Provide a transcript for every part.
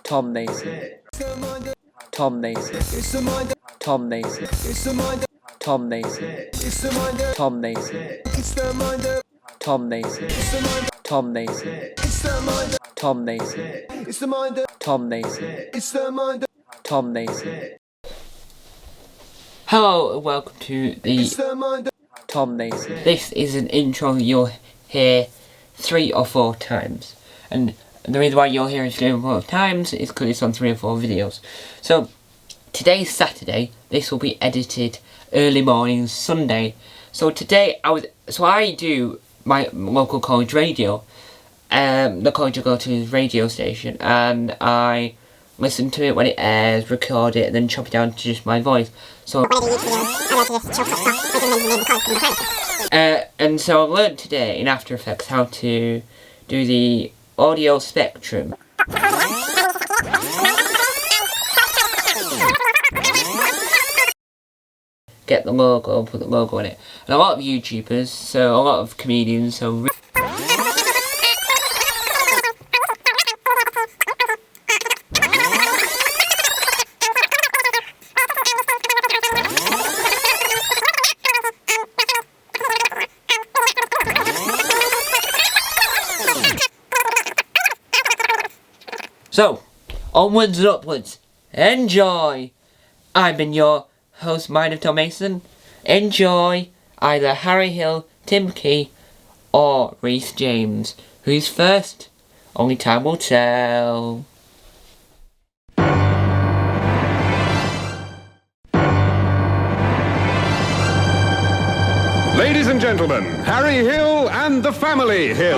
Tom Mason, Tom Mason, Tom Mason, Tom Mason, Tom Mason, Tom Mason, Tom Mason, Tom Mason, Tom Mason, Tom Mason. Hello and welcome to the Tom Mason. This is an intro you'll hear 3 or 4 times, and the reason why you'll hear it 3 or 4 times is because it's on 3 or 4 videos. So today's Saturday. This will be edited early morning Sunday. So today I do my local college radio. The college I go to is radio station, and I listen to it when it airs, record it, and then chop it down to just my voice. So and so I learned today in After Effects how to do the audio spectrum. Get the logo, put the logo in it. And a lot of YouTubers, so a lot of comedians, so so, onwards and upwards. Enjoy! I've been your host, Mind of Tom Mason. Enjoy either Harry Hill, Tim Key, or Reese James. Who's first? Only time will tell. Ladies and gentlemen, Harry Hill and the Family Hill.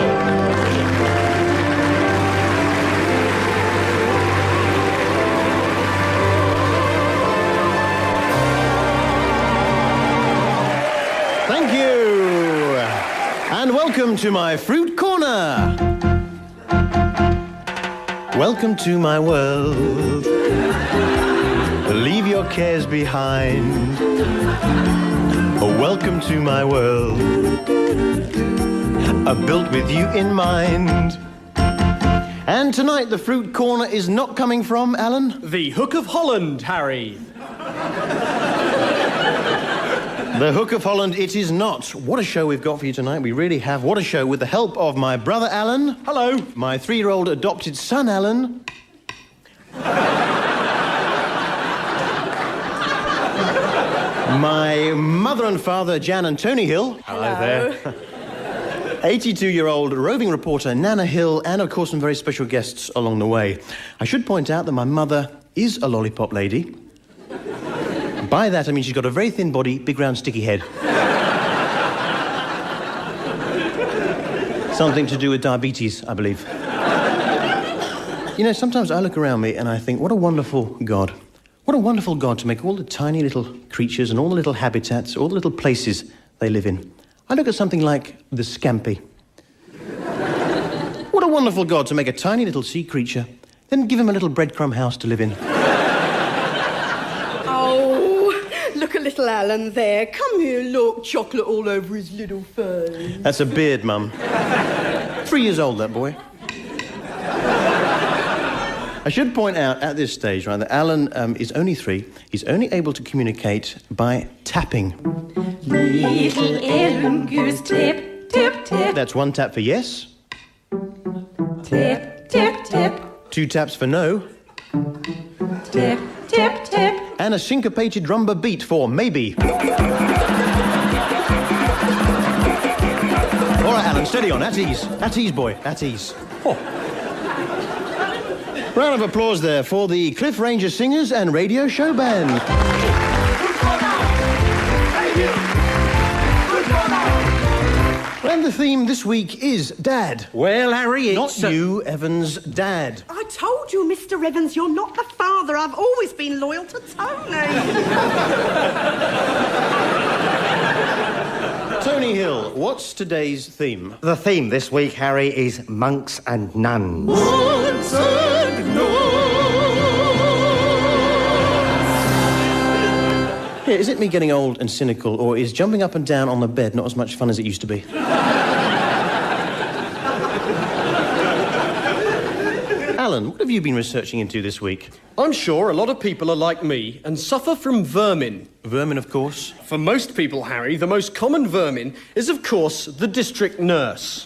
Thank you, and welcome to my fruit corner. Welcome to my world. Leave your cares behind. Oh, welcome to my world. Built with you in mind. And tonight the fruit corner is not coming from, Alan? The Hook of Holland, Harry. The Hook of Holland, it is not. What a show we've got for you tonight. We really have. What a show with the help of my brother, Alan. Hello. My 3-year-old adopted son, Alan. My mother and father, Jan and Tony Hill. Hello there. 82-year-old roving reporter, Nana Hill, and of course some very special guests along the way. I should point out that my mother is a lollipop lady. By that, I mean she's got a very thin body, big round sticky head. Something to do with diabetes, I believe. You know, sometimes I look around me and I think, what a wonderful God. What a wonderful God to make all the tiny little creatures and all the little habitats, all the little places they live in. I look at something like the scampi. What a wonderful God to make a tiny little sea creature, then give him a little breadcrumb house to live in. Look at little Alan there. Come here, look. Chocolate all over his little face. That's a beard, Mum. 3 years old, that boy. I should point out at this stage, right, that Alan is only 3. He's only able to communicate by tapping. Little Alan goes tip, tip, tip. That's 1 tap for yes. Tip, tip, tip. 2 taps for no. Tip, tip, tip. And a syncopated rumba beat for maybe. All right, Alan, steady on. At ease. At ease, boy. At ease. Oh. Round of applause there for the Cliff Ranger Singers and Radio Show Band. And the theme this week is Dad. Well, Harry, Not you, Evans, Dad. I told you, Mr. Evans, you're not the father. I've always been loyal to Tony. Tony Hill, what's today's theme? The theme this week, Harry, is monks and nuns. Monks and nuns. Yeah, is it me getting old and cynical, or is jumping up and down on the bed not as much fun as it used to be? Alan, what have you been researching into this week? I'm sure a lot of people are like me and suffer from vermin. Vermin, of course. For most people, Harry, the most common vermin is, of course, the district nurse.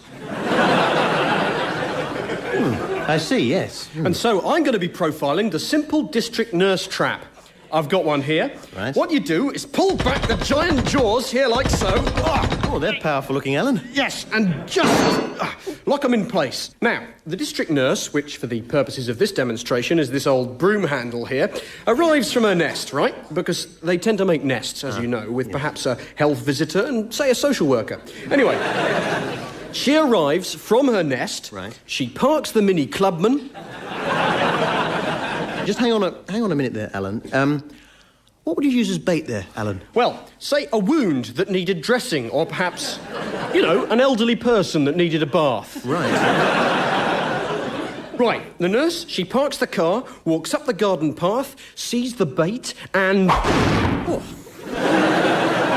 I see, yes. And so I'm going to be profiling the simple district nurse trap. I've got one here. Right. What you do is pull back the giant jaws here like so. Oh, they're powerful looking, Alan. Yes, and just lock them in place. Now, the district nurse, which for the purposes of this demonstration is this old broom handle here, arrives from her nest, right? Because they tend to make nests, as you know, with perhaps a health visitor and, say, a social worker. Anyway, she arrives from her nest. Right. She parks the mini clubman. Just hang on a minute there, Alan. What would you use as bait there, Alan? Well, say a wound that needed dressing, or perhaps, you know, an elderly person that needed a bath. Right. Right, the nurse, she parks the car, walks up the garden path, sees the bait, and... Oh.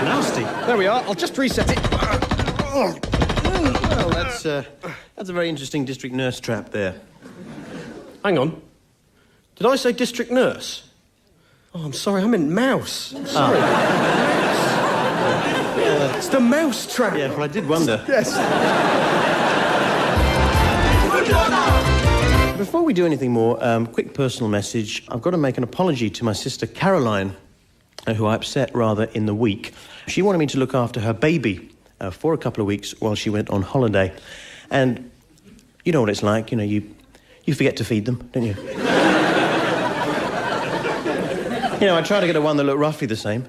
Nasty. There we are, I'll just reset it. Well, that's a very interesting district nurse trap there. Hang on. Did I say district nurse? Oh, I'm sorry, I meant mouse. I'm sorry. Mouse. It's the mouse trap. Yeah, well, I did wonder. Yes. Before we do anything more, quick personal message. I've got to make an apology to my sister Caroline, who I upset rather in the week. She wanted me to look after her baby for a couple of weeks while she went on holiday. And you know what it's like, you know, you forget to feed them, don't you? You know, I tried to get her one that looked roughly the same.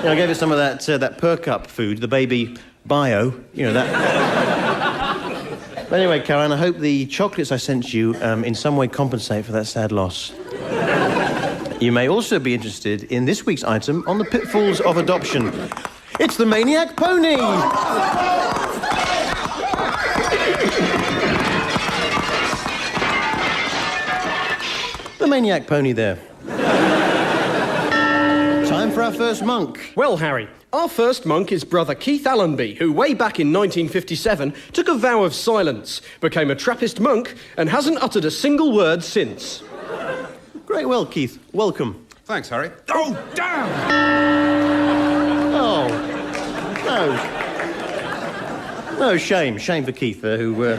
I gave her some of that per-cup food, the baby bio, you know, that... But anyway, Caroline, I hope the chocolates I sent you in some way compensate for that sad loss. You may also be interested in this week's item on the pitfalls of adoption. It's the Maniac Pony! The Maniac Pony there. Time for our first monk. Well, Harry, our first monk is Brother Keith Allenby, who way back in 1957 took a vow of silence, became a Trappist monk, and hasn't uttered a single word since. Great, well, Keith, welcome. Thanks, Harry. Oh, damn! Oh, no. No, shame for Keith, who...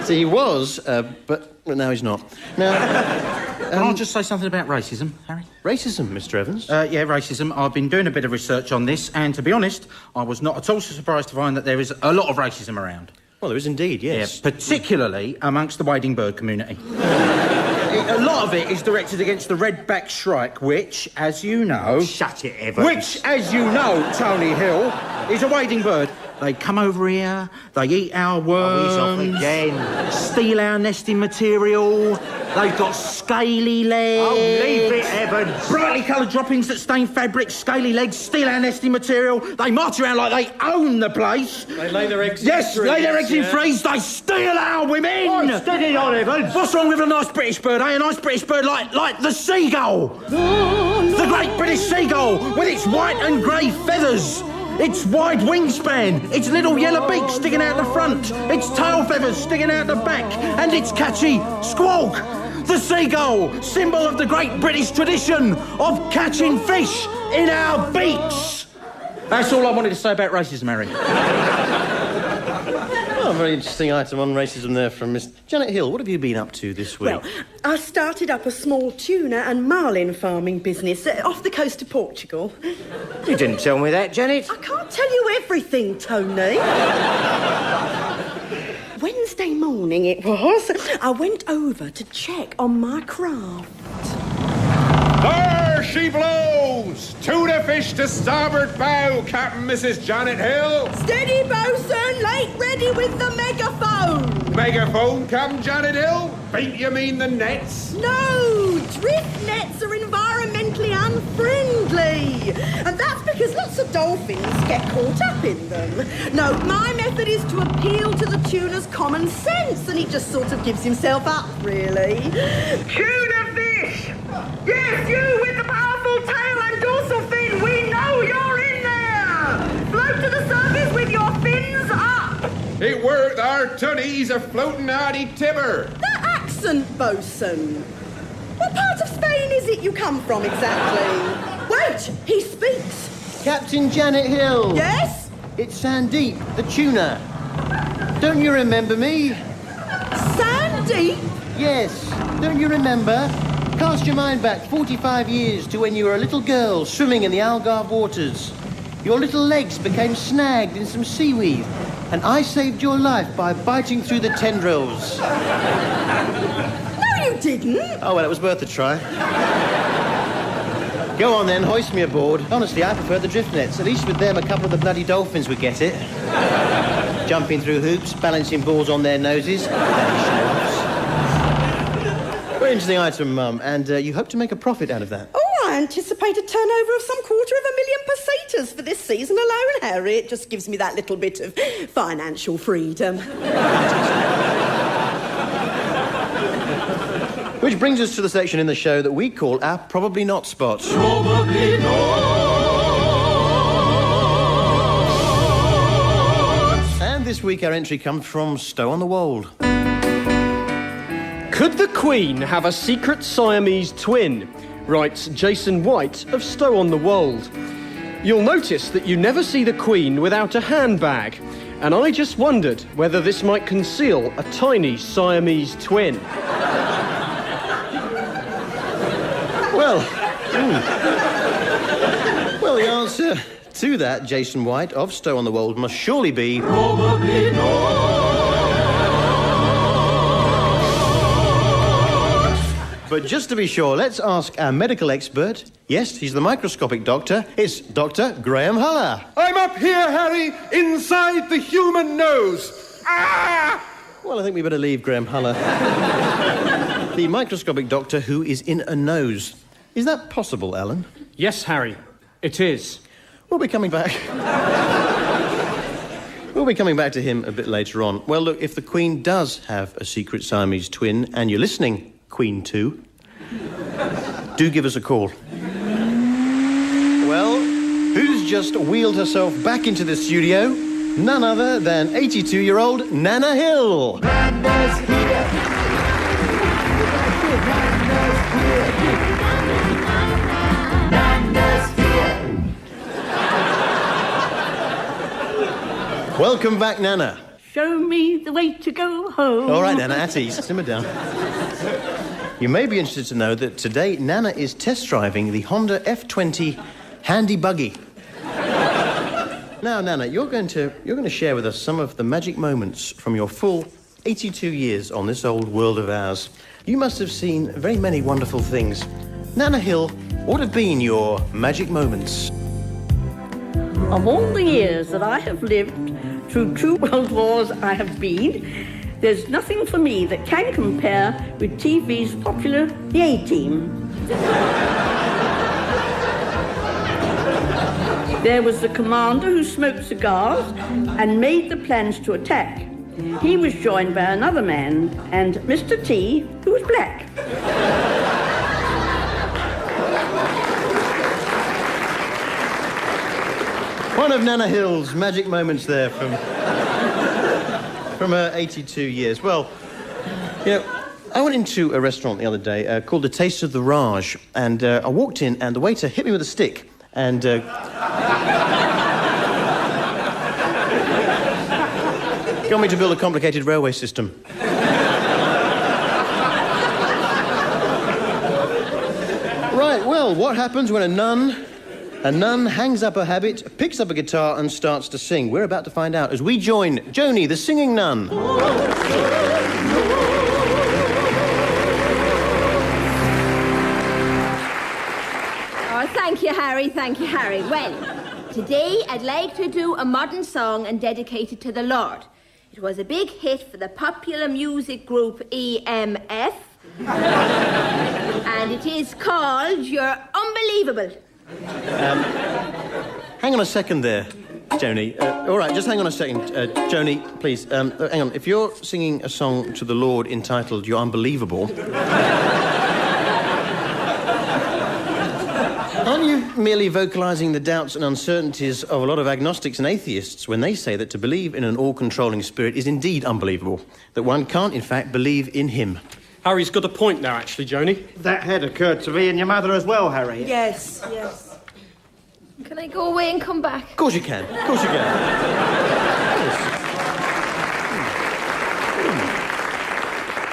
See, he was, but now he's not. Now... Can I just say something about racism, Harry? Racism, Mr. Evans? Yeah, racism. I've been doing a bit of research on this, and to be honest, I was not at all surprised to find that there is a lot of racism around. Well, there is indeed, yes. Yeah, particularly amongst the wading bird community. A lot of it is directed against the redback shrike, which, as you know... Shut it, Evans. Which, as you know, Tony Hill, is a wading bird. They come over here, they eat our worms... Oh, he's off again. Steal our nesting material... They've got scaly legs. Oh, leave it, Evans. Brightly coloured droppings that stain fabric, scaly legs, steal our nesting material. They march around like they own the place. They lay their eggs Yes, in trees. lay their eggs in trees. They steal our women. Oh, steady on, Evans. What's wrong with a nice British bird, eh? A nice British bird like the seagull. The great British seagull with its white and grey feathers. Its wide wingspan, its little yellow beak sticking out the front, its tail feathers sticking out the back, and its catchy squawk. The seagull, symbol of the great British tradition of catching fish in our beaks. That's all I wanted to say about racism, Harry. Oh, a very interesting item on racism there from Miss Janet Hill. What have you been up to this week? Well, I started up a small tuna and marlin farming business off the coast of Portugal. You didn't tell me that, Janet. I can't tell you everything, Tony. Wednesday morning it was. I went over to check on my craft. There she blows! Tuna fish to starboard bow, Captain Mrs. Janet Hill. Steady, bosun, late ready with the megaphone. Megaphone, Captain Janet Hill? Bait you mean the nets? No, drift nets are environmentally unfriendly. And that's because lots of dolphins get caught up in them. No, my method is to appeal to the tuna's common sense, and he just sort of gives himself up, really. Tuna fish! Yes, you with the powerful tail and dorsal fin, we know you're in there! Float to the surface with your fins up! It were our tunnies a floating out i Tiber. That accent, bosun. What part of Spain is it you come from exactly? Wait, he speaks. Captain Janet Hill. Yes? It's Sandeep, the tuner. Don't you remember me? Sandy? Yes. Don't you remember? Cast your mind back 45 years to when you were a little girl swimming in the Algarve waters. Your little legs became snagged in some seaweed, and I saved your life by biting through the tendrils. No, you didn't. Oh, well, it was worth a try. Go on then, hoist me aboard. Honestly, I prefer the drift nets. At least with them, a couple of the bloody dolphins would get it. Jumping through hoops, balancing balls on their noses. Very interesting item, Mum, and you hope to make a profit out of that. Oh, I anticipate a turnover of some 250,000 pesetas for this season alone, Harry. It just gives me that little bit of financial freedom. Which brings us to the section in the show that we call our Probably Not spot. Probably not. And this week our entry comes from Stow-on-the-Wold. Could the Queen have a secret Siamese twin? Writes Jason White of Stow-on-the-Wold. You'll notice that you never see the Queen without a handbag, and I just wondered whether this might conceal a tiny Siamese twin. Well, the answer to that, Jason White of Stow-on-the-Wold, must surely be... Probably not. But just to be sure, let's ask our medical expert. Yes, he's the microscopic doctor. It's Dr. Graham Huller. I'm up here, Harry, inside the human nose. Ah! Well, I think we better leave Graham Huller. The microscopic doctor who is in a nose. Is that possible, Alan? Yes, Harry, it is. We'll be coming back. We'll be coming back to him a bit later on. Well, look, if the Queen does have a secret Siamese twin, and you're listening, Queen 2, do give us a call. Well, who's just wheeled herself back into the studio? None other than 82-year-old Nana Hill. Nana's here. Nana's here. Welcome back, Nana. Show me the way to go home. All right, Nana, at ease. Simmer down. You may be interested to know that today Nana is test driving the Honda F20 Handy Buggy. Now, Nana, you're going to share with us some of the magic moments from your full 82 years on this old world of ours. You must have seen very many wonderful things. Nana Hill, what have been your magic moments? Of all the years that I have lived through 2 world wars I have been, there's nothing for me that can compare with TV's popular The A-Team. There was the commander who smoked cigars and made the plans to attack. He was joined by another man, and Mr. T, who was black. One of Nana Hill's magic moments there from her 82 years. Well, you know, I went into a restaurant the other day called The Taste of the Raj, and I walked in, and the waiter hit me with a stick, and... got me to build a complicated railway system. Right, well, what happens when a nun hangs up her habit, picks up a guitar and starts to sing? We're about to find out as we join Joni, the singing nun. Oh, thank you, Harry. Thank you, Harry. Well, today I'd like to do a modern song and dedicate it to the Lord. It was a big hit for the popular music group EMF. And it is called You're Unbelievable. Hang on a second there, Joni. All right, just hang on a second. Joni, please, hang on. If you're singing a song to the Lord entitled You're Unbelievable... aren't you merely vocalising the doubts and uncertainties of a lot of agnostics and atheists when they say that to believe in an all-controlling spirit is indeed unbelievable, that one can't, in fact, believe in him. Harry's got a point now, actually, Joni. That had occurred to me and your mother as well, Harry. Yes, yes. Can I go away and come back? Of course you can. Of course you can.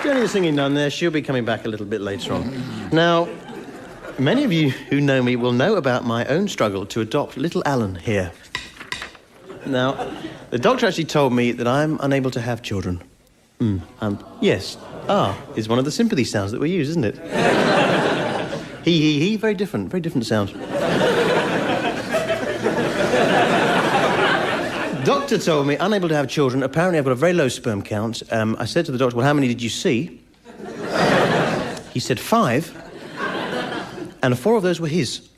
Jenny the singing nun there, she'll be coming back a little bit later on. Now, many of you who know me will know about my own struggle to adopt little Alan here. Now, the doctor actually told me that I'm unable to have children. Yes. Is one of the sympathy sounds that we use, isn't it? He, very different sound. Doctor told me, unable to have children. Apparently I've got a very low sperm count. I said to the doctor, well, how many did you see? He said 5. And 4 of those were his.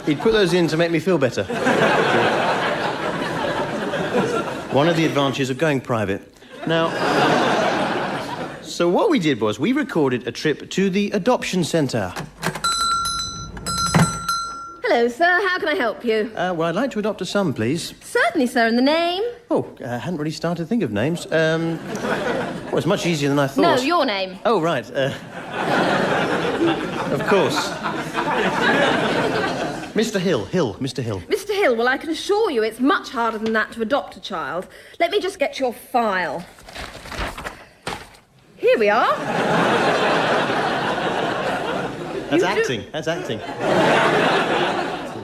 He'd put those in to make me feel better. One of the advantages of going private. Now, so what we did was we recorded a trip to the adoption centre. Hello, sir. How can I help you? Well, I'd like to adopt a son, please. Certainly, sir. And the name? Oh, I hadn't really started to think of names. Well, it's much easier than I thought. No, your name. Oh, right. Of course. Mr. Hill. Mr. Hill. Mr. Hill, well, I can assure you it's much harder than that to adopt a child. Let me just get your file. Here we are. That's acting.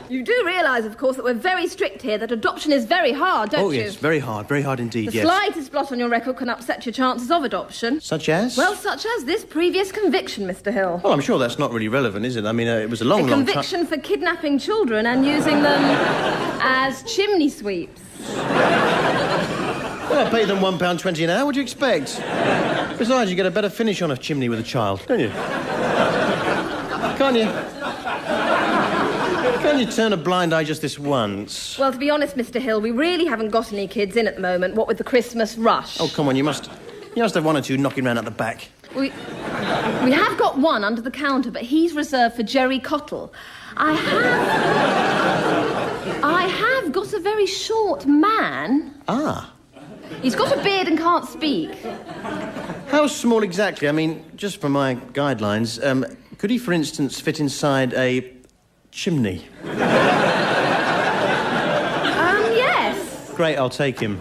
You do realise, of course, that we're very strict here, that adoption is very hard, don't you? Oh, yes, very hard indeed, The yes. slightest blot on your record can upset your chances of adoption. Such as? Well, such as this previous conviction, Mr. Hill. Well, I'm sure that's not really relevant, is it? I mean, it was a long A time... conviction for kidnapping children and using them as chimney sweeps. Well, I pay them £1.20 an hour, what do you expect? Besides, you get a better finish on a chimney with a child, don't you? Can't you? Can't you turn a blind eye just this once? Well, to be honest, Mr. Hill, we really haven't got any kids in at the moment, what with the Christmas rush. Oh, come on, you must have 1 or 2 knocking around at the back. We have got one under the counter, but he's reserved for Jerry Cottle. I have got a very short man. Ah. He's got a beard and can't speak. How small exactly? I mean, just for my guidelines, could he, for instance, fit inside a chimney? Yes. Great, I'll take him.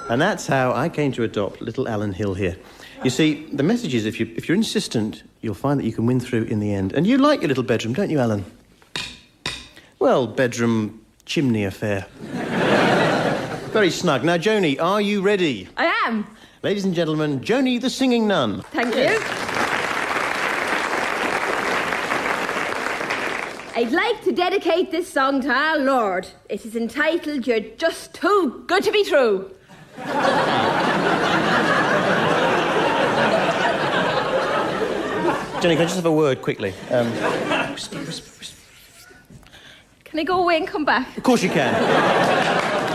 And that's how I came to adopt little Alan Hill here. You see, the message is if you're insistent, you'll find that you can win through in the end. And you like your little bedroom, don't you, Alan? Well, bedroom chimney affair. Very snug. Now, Joni, are you ready? I am. Ladies and gentlemen, Joni the singing nun. Thank you. I'd like to dedicate this song to our Lord. It is entitled You're Just Too Good to Be True. Jenny, can I just have a word quickly? Can I go away and come back? Of course you can.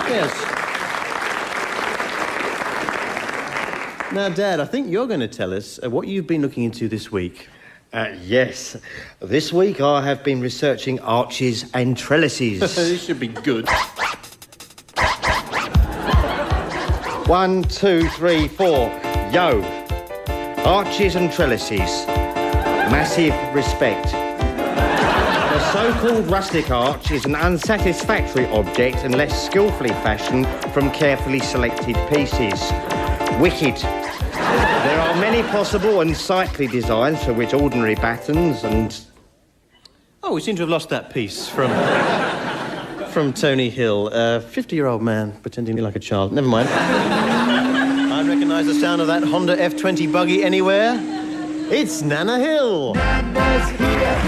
Yes. Now, Dad, I think you're going to tell us what you've been looking into this week. Yes. This week I have been researching arches and trellises. This should be good. 1, 2, 3, 4. Yo. Arches and trellises. Massive respect. The so-called rustic arch is an unsatisfactory object unless skillfully fashioned from carefully selected pieces. Wicked. There are many possible and sightly designs for which ordinary battens and... Oh, we seem to have lost that piece from Tony Hill. 50-year-old man pretending to be like a child. Never mind. I recognise the sound of that Honda F20 buggy anywhere. It's Nana Hill. Nana's here.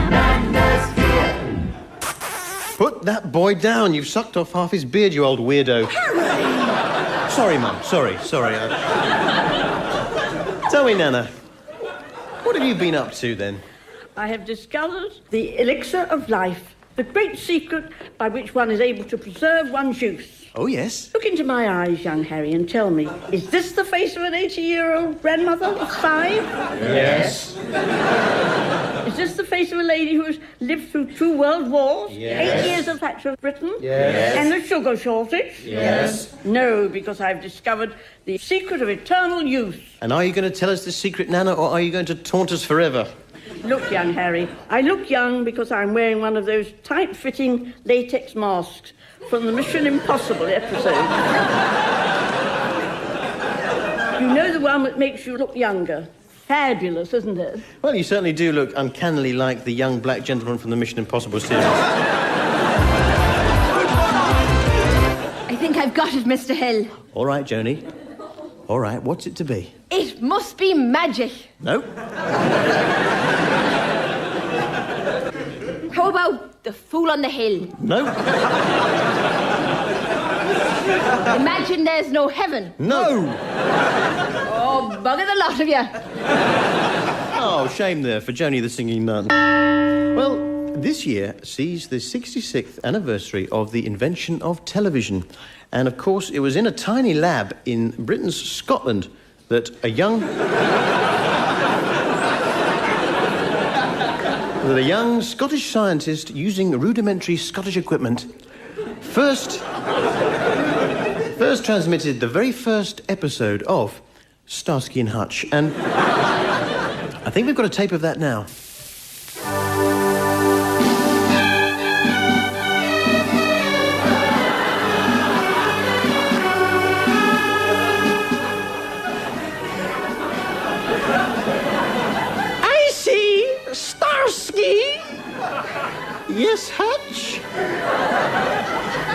Nana's here. Put that boy down. You've sucked off half his beard, you old weirdo. Harry! Sorry, Mum. Sorry. Tell me, Nana, what have you been up to, then? I have discovered the elixir of life, The great secret by which one is able to preserve one's youth. Oh, yes. Look into my eyes, young Harry, and tell me, is this the face of an 80-year-old grandmother of 5? Yes. Is this the face of a lady who has lived through 2 world wars? Yes. 8 years of Thatcher Britain? Yes. And the sugar shortage? Yes. No, because I've discovered the secret of eternal youth. And are you going to tell us the secret, Nana, or are you going to taunt us forever? Look, young Harry, I look young because I'm wearing one of those tight-fitting latex masks from the Mission Impossible episode. You know the one that makes you look younger. Fabulous, isn't it? Well, you certainly do look uncannily like the young black gentleman from the Mission Impossible series. I think I've got it, Mr. Hill. All right, Joni. All right, what's it to be? It must be magic. No? How about the Fool on the Hill? No? Imagine there's no heaven. No! Oh, bugger the lot of you. Oh, shame there for Joni the Singing Nun. Well, this year sees the 66th anniversary of the invention of television. And, of course, it was in a tiny lab in Britain's Scotland that a young Scottish scientist using rudimentary Scottish equipment first transmitted the very first episode of Starsky and Hutch. And I think we've got a tape of that now. I see, Starsky. Yes, Hutch?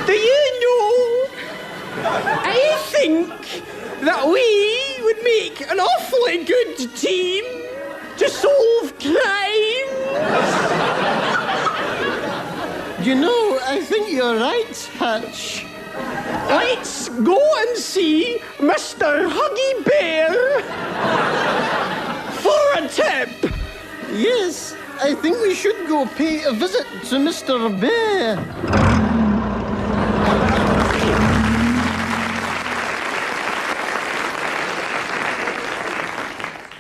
Do you know, I think that we would make an awfully good team to solve crimes. You know, I think you're right, Hutch. Let's go and see Mr. Huggy Bear for a tip. Yes, I think we should go pay a visit to Mr. Bear.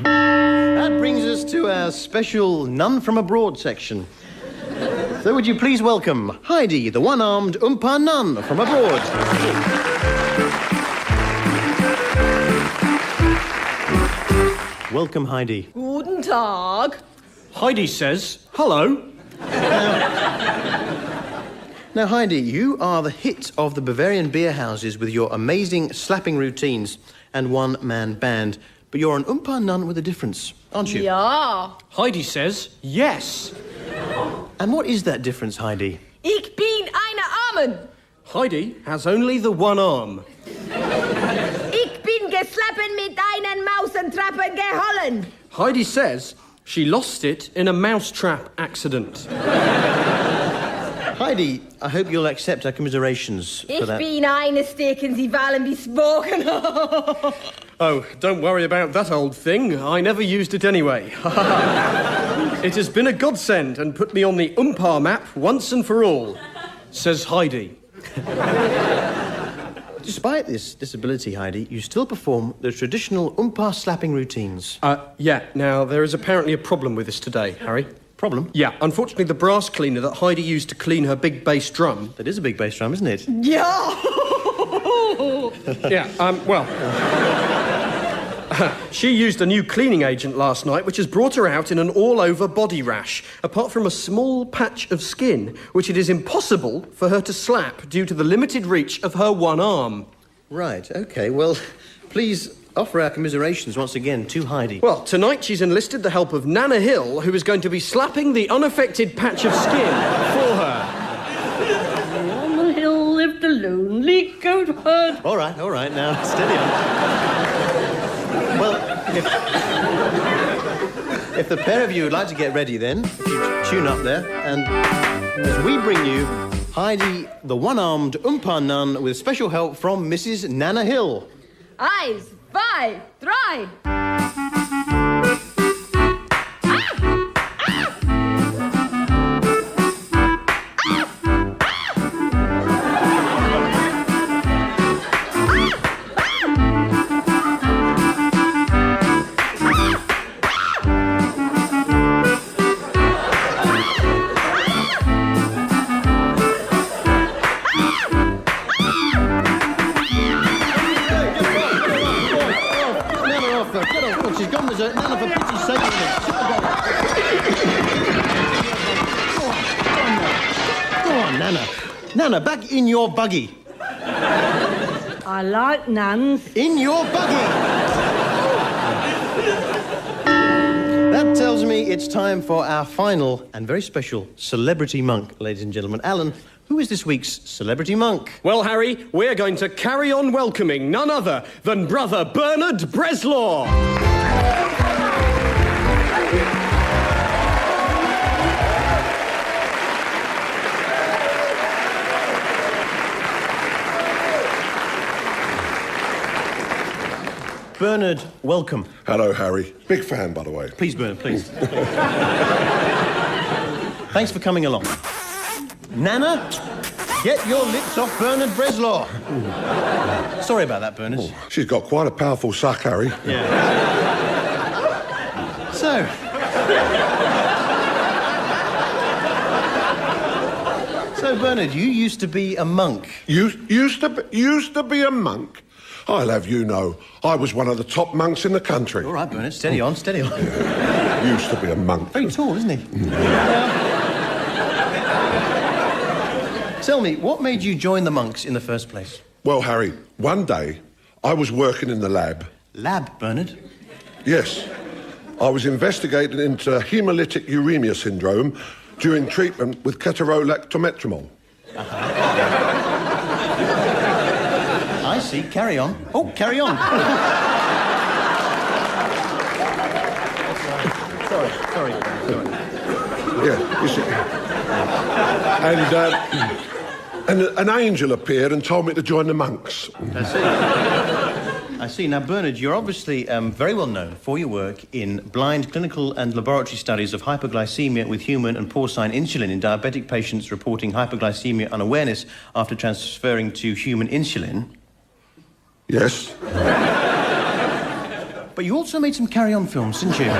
That brings us to our special None from Abroad section. So would you please welcome Heidi, the one-armed Oompa Nun from abroad. Welcome, Heidi. Guten Tag. Heidi says, hello. Now, Heidi, you are the hit of the Bavarian beer houses with your amazing slapping routines and one-man band. But you're an Oompa Nun with a difference, aren't you? Ja. Heidi says, yes. And what is that difference, Heidi? Ich bin eine Armen. Heidi has only the one arm. Ich bin geslappen mit einen Mausentrappen gehollen. Heidi says she lost it in a mousetrap accident. Heidi, I hope you'll accept our commiserations for Ich that. bin eine Stecken, Sie wollen besprochen. Oh, don't worry about that old thing. I never used it anyway. It has been a godsend and put me on the Oompa map once and for all, says Heidi. Despite this disability, Heidi, you still perform the traditional Oompa slapping routines. Yeah, now there is apparently a problem with this today, Harry. Problem? Yeah, unfortunately the brass cleaner that Heidi used to clean her big bass drum... That is a big bass drum, isn't it? Ja. well... She used a new cleaning agent last night, which has brought her out in an all-over body rash, apart from a small patch of skin, which it is impossible for her to slap due to the limited reach of her one arm. Right, OK. Well, please offer our commiserations once again to Heidi. Well, tonight she's enlisted the help of Nana Hill, who is going to be slapping the unaffected patch of skin for her. On the hill lived a lonely goat herd. All right, now, steady on. Well, if the pair of you would like to get ready then, if you tune up there, and as we bring you Heidi, the one-armed Oompa Nun, with special help from Mrs. Nana Hill. 1, 2, 3. Nana, back in your buggy. I like nuns. In your buggy! That tells me it's time for our final and very special celebrity monk, ladies and gentlemen. Alan, who is this week's celebrity monk? Well, Harry, we're going to carry on welcoming none other than Brother Bernard Breslaw. Bernard, welcome. Hello, Harry. Big fan, by the way. Please, Bernard, please. Thanks for coming along. Nana, get your lips off Bernard Breslaw. Sorry about that, Bernard. Oh, she's got quite a powerful suck, Harry. Yeah. So... So, Bernard, you used to be a monk. Used to be a monk? I'll have you know, I was one of the top monks in the country. All right, Bernard, steady on, steady on. Used to be a monk. Very tall, isn't he? Tell me, what made you join the monks in the first place? Well, Harry, one day I was working in the lab. Lab, Bernard? Yes. I was investigating into hemolytic uremia syndrome during treatment with ketorolactometramol. I see. Carry on. Oh, carry on. Sorry. Yeah, you see. And an angel appeared and told me to join the monks. I see. Now, Bernard, you're obviously very well known for your work in blind clinical and laboratory studies of hypoglycemia with human and porcine insulin in diabetic patients reporting hypoglycemia unawareness after transferring to human insulin. Yes. But you also made some carry-on films, didn't you?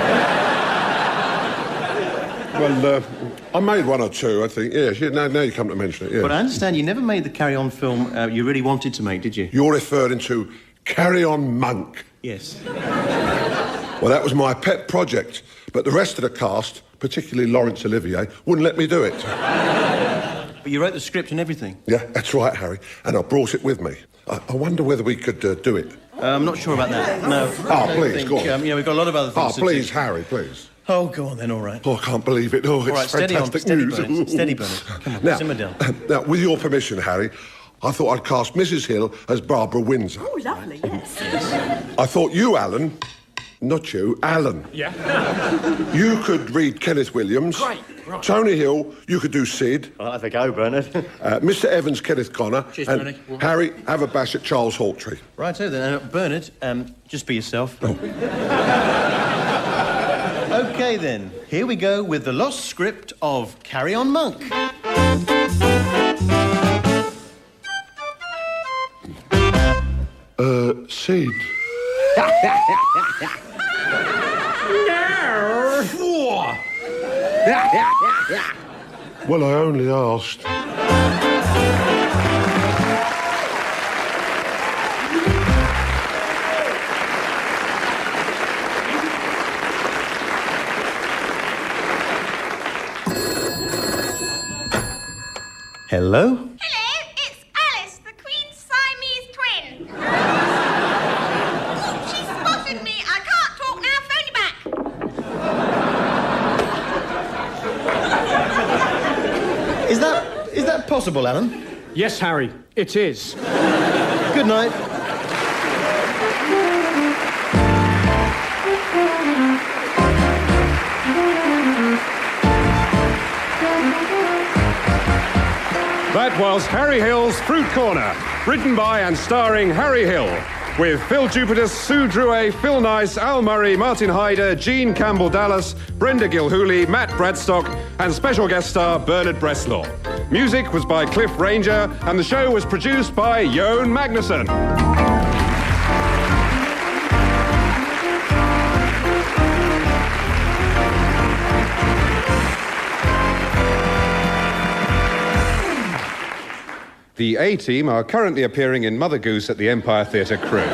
Well, I made one or two, I think. Yes, now you come to mention it, yes. But I understand you never made the carry-on film you really wanted to make, did you? You're referring to Carry On Monk? Yes. Well, that was my pet project, but the rest of the cast, particularly Laurence Olivier, wouldn't let me do it. But you wrote the script and everything? Yeah, that's right, Harry, and I brought it with me. I wonder whether we could do it. I'm not sure about that, no. Oh, please, go on. We've got a lot of other things to do. Please, Harry, please. Oh, go on then, all right. Oh, I can't believe it. Oh, it's right, fantastic news. Steady, Bernard. Come on, simmer down. Now, with your permission, Harry, I thought I'd cast Mrs. Hill as Barbara Windsor. Oh, lovely, yes. I thought you, Alan, not you, Alan. Yeah? You could read Kenneth Williams. Great, right. Tony Hill, you could do Sid. I'll have a go, Bernard. Mr. Evans, Kenneth Connor. Cheers, and Bernie. Harry, have a bash at Charles Hawtrey. Righto then. Bernard, just be yourself. Oh. OK then, here we go with the lost script of Carry On Monk. Sid. Well, I only asked. Hello? Hello, it's Alice, the Queen's Siamese twin. Oh, she spotted me. I can't talk now. Phone you back. Is that possible, Alan? Yes, Harry, it is. Good night. That was Harry Hill's Fruit Corner, written by and starring Harry Hill, with Phil Jupitus, Sue Drouet, Phil Nice, Al Murray, Martin Hyder, Jean Campbell-Dallas, Brenda Gilhooly, Matt Bradstock, and special guest star Bernard Breslaw. Music was by Cliff Ranger, and the show was produced by Jon Magnuson. The A-Team are currently appearing in Mother Goose at the Empire Theatre Crew.